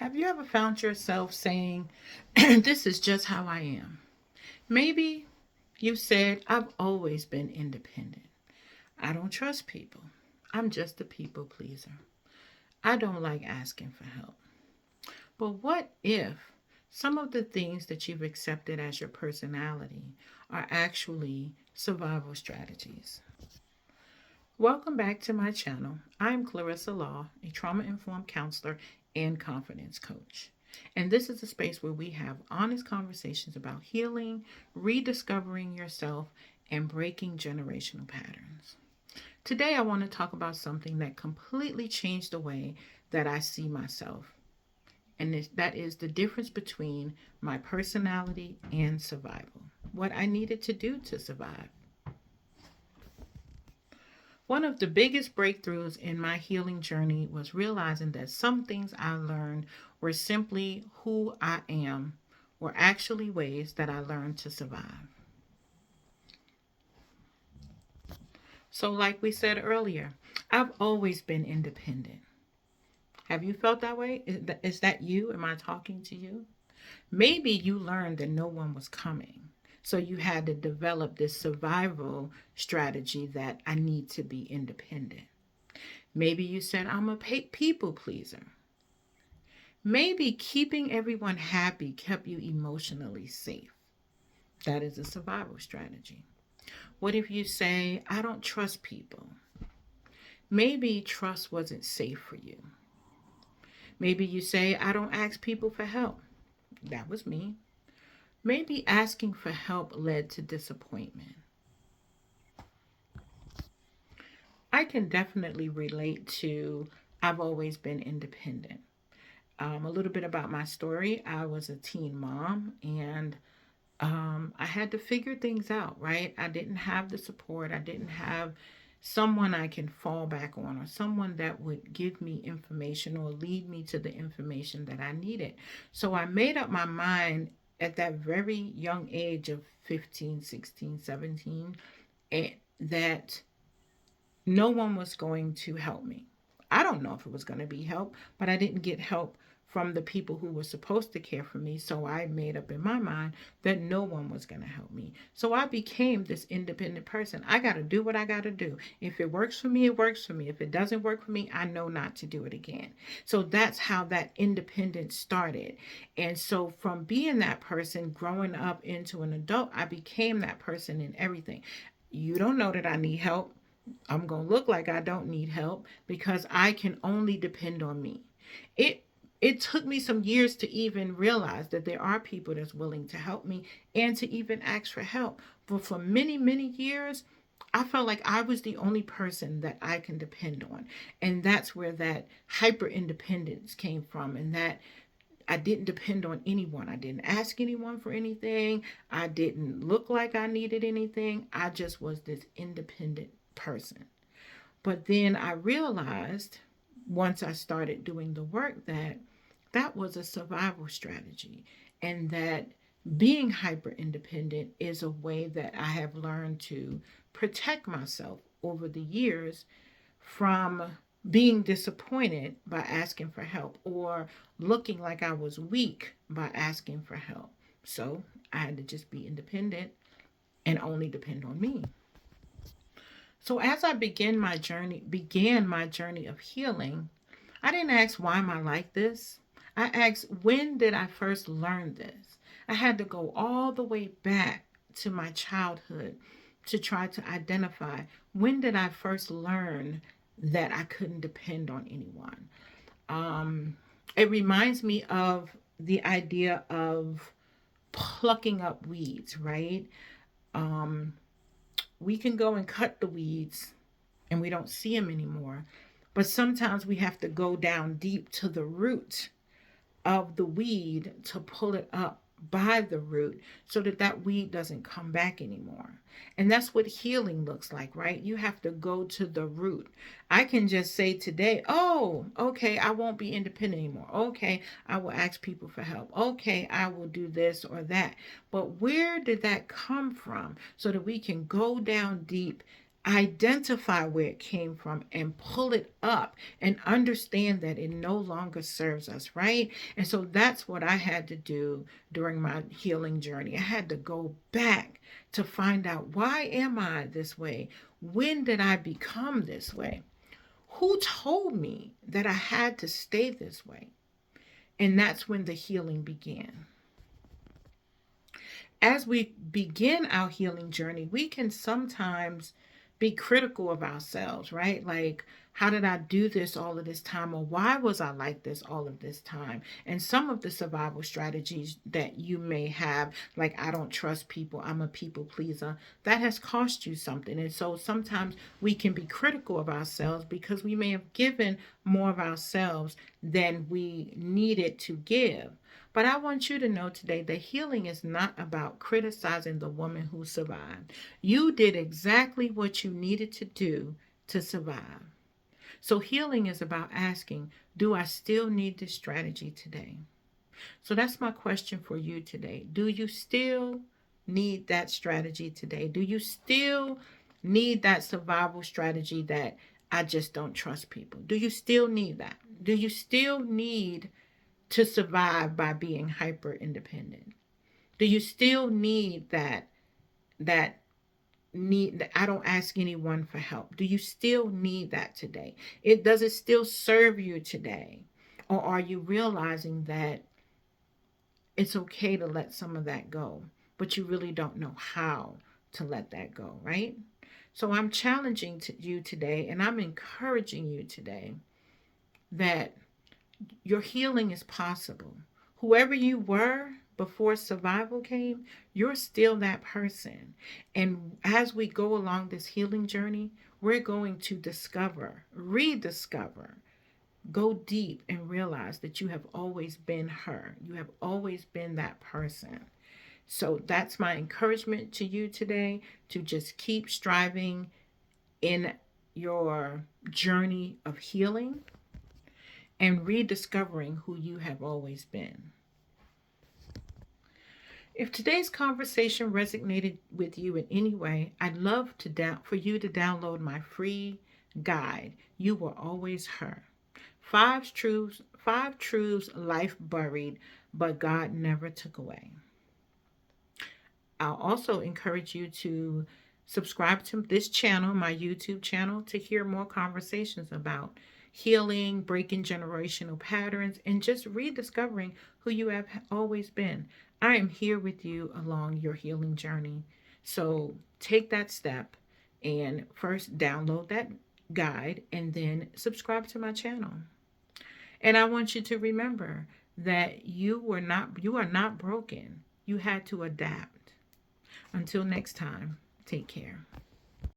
Have you ever found yourself saying, this is just how I am? Maybe you said, I've always been independent. I don't trust people. I'm just a people pleaser. I don't like asking for help. But what if some of the things that you've accepted as your personality are actually survival strategies? Welcome back to my channel. I'm Clarissa Law, a trauma informed counselor and confidence coach. And this is a space where we have honest conversations about healing, rediscovering yourself, and breaking generational patterns. Today, I want to talk about something that completely changed the way that I see myself, and that is the difference between my personality and survival. What I needed to do to survive. One of the biggest breakthroughs in my healing journey was realizing that some things I learned were simply who I am, were actually ways that I learned to survive. So, like we said earlier, I've always been independent. Have you felt that way? Is that you? Am I talking to you? Maybe you learned that no one was coming. So you had to develop this survival strategy that I need to be independent. Maybe you said, I'm a people pleaser. Maybe keeping everyone happy kept you emotionally safe. That is a survival strategy. What if you say, I don't trust people? Maybe trust wasn't safe for you. Maybe you say, I don't ask people for help. That was me. Maybe asking for help led to disappointment. I can definitely relate to I've always been independent. A little bit about my story. I was a teen mom and I had to figure things out, right? I didn't have the support. I didn't have someone I can fall back on or someone that would give me information or lead me to the information that I needed. So I made up my mind at that very young age of 15, 16, 17, that no one was going to help me. I don't know if it was going to be help, but I didn't get help from the people who were supposed to care for me. So I made up in my mind that no one was going to help me. So I became this independent person. I got to do what I got to do. If it works for me, it works for me. If it doesn't work for me, I know not to do it again. So that's how that independence started. And so from being that person, growing up into an adult, I became that person in everything. You don't know that I need help. I'm going to look like I don't need help because I can only depend on me. It it took me some years to even realize that there are people that's willing to help me and to even ask for help. But for many, many years, I felt like I was the only person that I can depend on. And that's where that hyper independence came from, and that I didn't depend on anyone. I didn't ask anyone for anything. I didn't look like I needed anything. I just was this independent person. But then I realized once I started doing the work that that was a survival strategy, and that being hyper independent is a way that I have learned to protect myself over the years from being disappointed by asking for help or looking like I was weak by asking for help. So I had to just be independent and only depend on me. So as I began my journey of healing, I didn't ask why am I like this. I asked when did I first learn this? I had to go all the way back to my childhood to try to identify when did I first learn that I couldn't depend on anyone. Um, it reminds me of the idea of plucking up weeds, right? Um, we can go and cut the weeds and we don't see them anymore. But sometimes we have to go down deep to the root of the weed to pull it up by the root so that that weed doesn't come back anymore. And that's what healing looks like, right? You have to go to the root. I can just say today, oh, okay, I won't be independent anymore. Okay, I will ask people for help. Okay, I will do this or that. But where did that come from so that we can go down deep identify where it came from and pull it up and understand that it no longer serves us, right? And so that's what I had to do during my healing journey. I had to go back to find out, why am I this way? When did I become this way? Who told me that I had to stay this way? And that's when the healing began. As we begin our healing journey, we can sometimes be critical of ourselves, right? Like, how did I do this all of this time? Or why was I like this all of this time? And some of the survival strategies that you may have, like, I don't trust people, I'm a people pleaser, that has cost you something. And so sometimes we can be critical of ourselves because we may have given more of ourselves than we needed to give. But I want you to know today that healing is not about criticizing the woman who survived. You did exactly what you needed to do to survive. So healing is about asking, do I still need this strategy today? So that's my question for you today. Do you still need that strategy today? Do you still need that survival strategy that I just don't trust people? Do you still need that? Do you still need to survive by being hyper independent? Do you still need that need that I don't ask anyone for help? Do you still need that today? It does it still serve you today? Or are you realizing that it's okay to let some of that go, but you really don't know how to let that go, right? So I'm challenging you today, and I'm encouraging you today that your healing is possible. Whoever you were before survival came, you're still that person. And as we go along this healing journey, we're going to discover, rediscover, go deep and realize that you have always been her. You have always been that person. So that's my encouragement to you today, to just keep striving in your journey of healing and rediscovering who you have always been. If today's conversation resonated with you in any way, I'd love for you to download my free guide, You Were Always Her. Five truths life buried, but God never took away. I'll also encourage you to subscribe to this channel, my YouTube channel, to hear more conversations about healing, breaking generational patterns, and just rediscovering who you have always been. I am here with you along your healing journey. So take that step and first download that guide and then subscribe to my channel. And I want you to remember that you are not broken. You had to adapt. Until next time, take care.